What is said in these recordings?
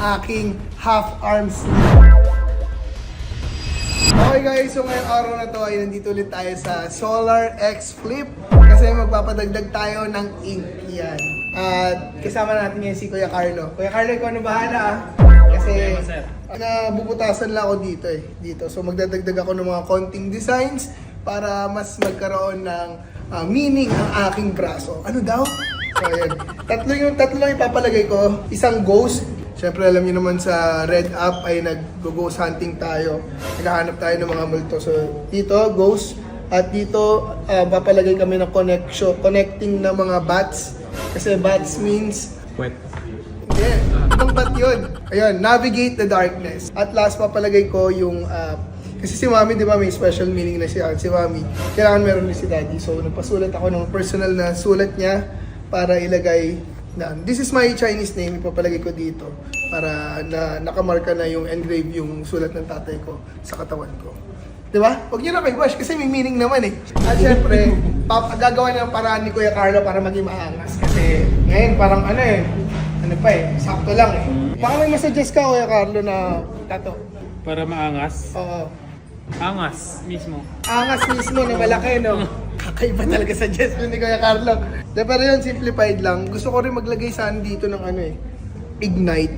aking half-arm sleeve. Okay guys, so ngayong araw na to ay nandito ulit tayo sa Solar X Flip kasi magpapadagdag tayo ng ink yan. At kasama natin ngayon si Kuya Carlo. Kuya Carlo, ikaw na bahala kasi nabubutasan lang ako dito dito. So magdadagdag ako ng mga konting designs para mas magkaroon ng meaning ang aking braso. Ano daw? So ayan. Tatlo lang ipapalagay ko. Isang ghost. Siyempre alam niyo naman sa Red App ay nag-ghost hunting tayo. Naghahanap tayo ng mga multo. So dito, ghost. At dito, papalagay kami ng connecting ng mga bats. Kasi bats means Wet. hindi, ibang bat yun. Ayun, navigate the darkness. At last, papalagay ko yung kasi si Mami, di ba, may special meaning na siya. Si Mami, kailangan meron din si Daddy. So nagpasulat ako ng personal na sulat niya para ilagay na this is my Chinese name, ipapalagay ko dito para na nakamarka na yung engrave yung sulat ng tatay ko sa katawan ko. Di ba? Huwag niyo na mag-wash kasi may meaning naman eh. At syempre, gagawa ng paraan ni Kuya Carlo para maging maangas. Kasi ngayon parang ano pa sakto lang eh. Baka may masuggest ka, Kuya Carlo, na tato. Para maangas? Oo. Angas mismo. Angas mismo na malaki, no? Kakaiba talaga suggestion ni Kuya Carlo. Pero yun, simplified lang. Gusto ko rin maglagay saan dito ng Ignite.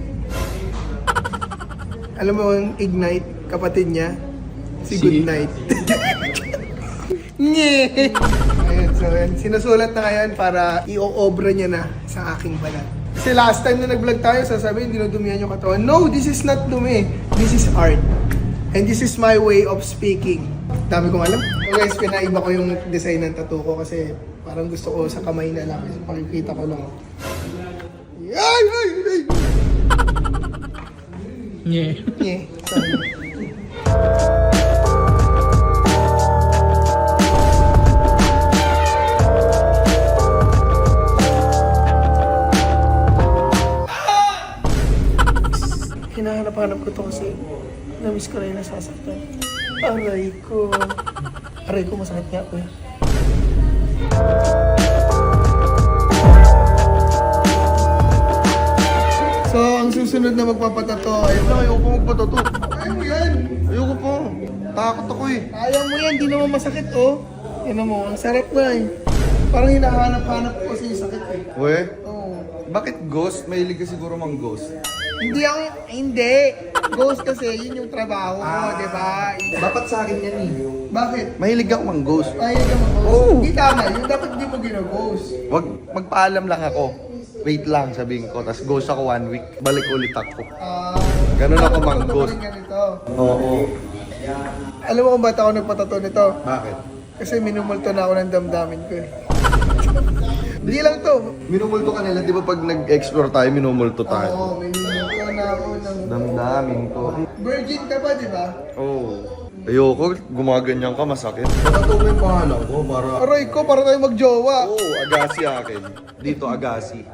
Alam mo yung Ignite, kapatid niya? Si Goodnight. Nye! Ayun, so yan. Sinusulat na ngayon para i-obra niya na sa aking balat. Kasi last time na nag-vlog tayo, sasabihin, dinudumihan yung katawan. No, this is not dumi. This is art. And this is my way of speaking. Dami kong alam. So guys, pinaiba ko yung design ng tattoo ko kasi parang gusto ko sa kamay na lang. Pakikita ko lang. Ay! Yeah. Yeah, sorry. Hinahanap-hanap ko to kasi na-miss ko rin nasasaktan. Aray ko. Aray ko, masakit nga po eh. So, ang susunod na magpapatato, ayoko magpatato. Ayaw mo yan. Ayoko po. Takot ako eh. Ayaw mo yan, di naman masakit oh. Yan mo, ang sarap na eh. Parang hinahanap-hanap ko kasi yung sakit eh. We? Oo. Bakit ghost? Mahilig ka siguro mang ghost. Hindi. Ghost kasi, yun yung trabaho ko, di ba? Dapat sa akin yan eh. Bakit? Mahilig ako mang ghost. Ayaw ka mag-ghost. Oo. Hindi tama, yung dapat hindi mo gino-ghost. Wag, magpaalam lang ako. Wait lang, sabihin ko. Tapos ghost ako 1 week. Balik ulit ako. Ganun ako mang ghost. Oo. Alam mo kung ba't ako nagpatato nito? Bakit? Kasi minumulto na ako ng damdamin ko eh. Hindi lang to. Minumulto ka nila, di ba pag nag-explore tayo, minumulto tayo? Oo, minumulto na ako ng... Damdamin ko. Virgin ka pa, di ba? Oo. Ayoko, gumaganyan ka, masakit. Patato mo yung pangalan ko para... Aray ko, para tayo magjowa. Oo, Agassi akin. Dito, Agassi.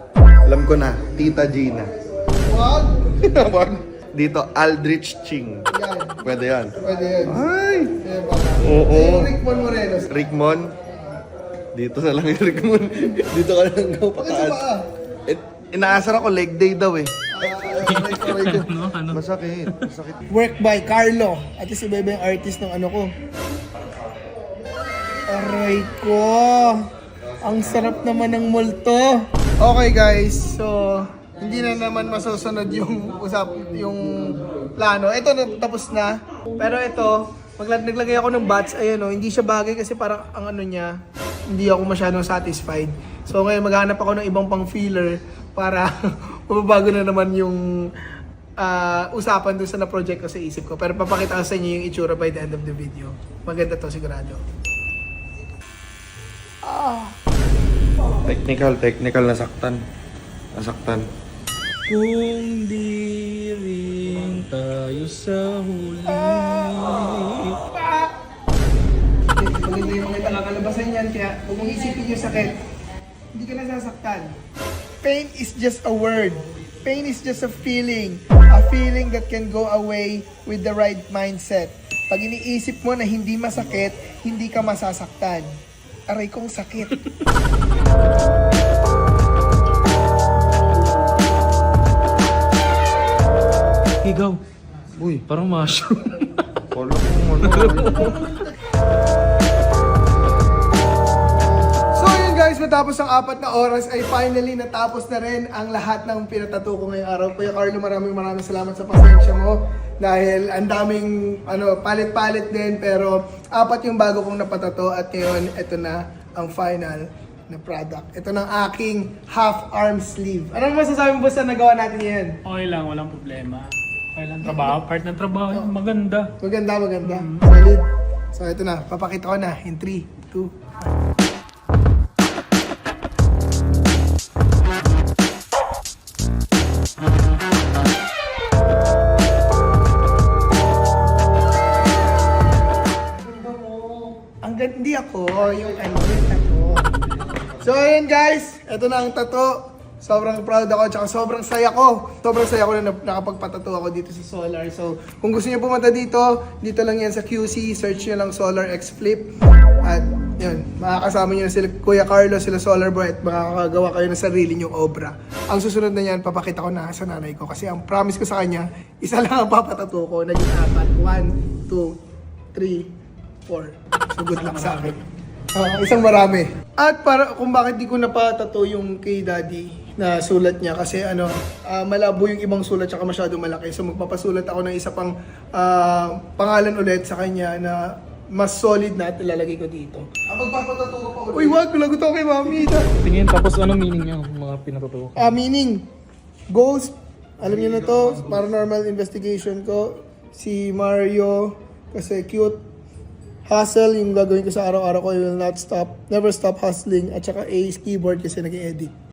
Alam ko na, Tita Gina. Wag. Wag. Dito, Aldrich Ching. Yan. Pwede yan. Pwede yan. Ay! Diba? Oo. Yung Rickmon Moreno. Rickmon. Dito na lang yung Rickmon. Dito ka lang daw Bakit sa pataas. paa? Inaasar ako, leg day daw eh. Aray ko. Masakit. Masakit. Work by Carlo. At si Bebe yung artist ng ano ko. Aray ko. Ang sarap naman ng multo. Okay guys, so hindi na naman masusunod yung plano. Ito tapos na. Pero ito, naglagay ako ng bats, ayun hindi siya bagay kasi parang ang niya, hindi ako masyadong satisfied. So ngayon maghanap ako ng ibang pang filler para mababago na naman yung usapan dun sa na-project ko sa isip ko. Pero papakita ko sa inyo yung itsura by the end of the video. Maganda to sigurado. Technical nasaktan. Kung di rin tayo sa huli. Maganda yung mga nakakalabasan yan, kaya kung mong isipin yung sakit, hindi ka nasasaktan. Pain is just a word. Pain is just a feeling that can go away with the right mindset. Pag iniisip mo na hindi masakit, hindi ka masasaktan. Aray kong sakit. parang mushroom. Wala kung ano. So yun guys, matapos ang 4 na oras ay finally natapos na rin ang lahat ng pinatato ko ngayong araw. Kuya Carlo, maraming salamat sa pasensya mo. Dahil ang daming palit-palit din, pero 4 yung bago kong napatato at ngayon ito na ang final na product. Ito ng aking half-arm sleeve. Ano masasabi mo ba sa nagawa natin yan? Okay lang, walang problema. Okay lang, trabaho. Part ng trabaho, yun, maganda. Maganda. Solid. So ito na, papakita ko na in 3, 2, ang ganda, hindi ako, yung tattoo. So ayun guys, ito na ang tattoo. Sobrang proud ako, tsaka sobrang saya ko. Sobrang saya ko na nakapagpatato ako dito sa Solar. So kung gusto niyo pumunta dito lang yan sa QC. Search niyo lang Solar X Flip. At yun, makakasama niyo na sila Kuya Carlo, sila Solar Boy, at makakagawa kayo ng sarili niyong obra. Ang susunod na yan, papakita ko na sa nanay ko. Kasi ang promise ko sa kanya, isa lang ang papatato ko. Naging 4. 1, 2, 3, 4. So good luck sa akin. Isang marami. At para kung bakit di ko napatato yung kay Daddy na sulat niya kasi malabo yung ibang sulat tsaka masyado malaki. So magpapasulat ako ng isa pang pangalan ulit sa kanya na mas solid na at ilalagay ko dito. Magpapatato ko pa ulit. Uy, wag! Lagot ako kay Mami. Tingin, tapos ano meaning niya, mga pinatutuwa? Meaning, ghost. Alam niyo na to, paranormal investigation ko. Si Mario, kasi cute. Hustle, yung gagawin ko sa araw-araw ko, I will not stop. Never stop hustling. At saka Ace keyboard kasi nag-edit.